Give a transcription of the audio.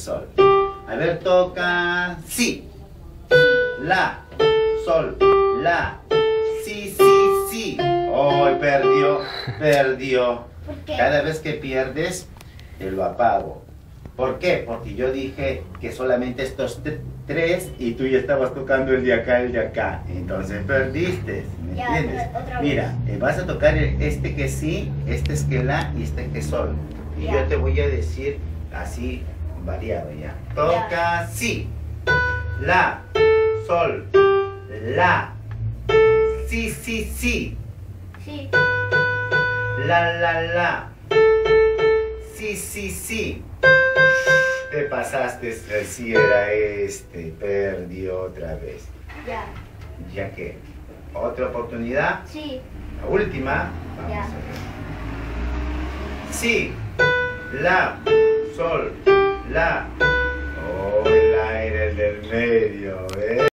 sol. A ver, toca si. La, sol, la, si, si, si. ¡Ay, perdió! ¿Por qué? Cada vez que pierdes, te lo apago. ¿Por qué? Porque yo dije que solamente estos tres y tú ya estabas tocando el de acá. Entonces perdiste, ¿me Ya, entiendes? otra vez. Mira, vas a tocar este que sí, este es que la y este que sol. Y Ya. yo te voy a decir así, variado ya. Toca si, la, sol, la, si, si, si, Sí. la, si, si, si. Te pasaste, si era este, perdió otra vez. Ya. Ya que, otra oportunidad, Sí. la última, vamos Ya. a ver. Si, la, sol, la, oh, la era el del medio, ¿eh?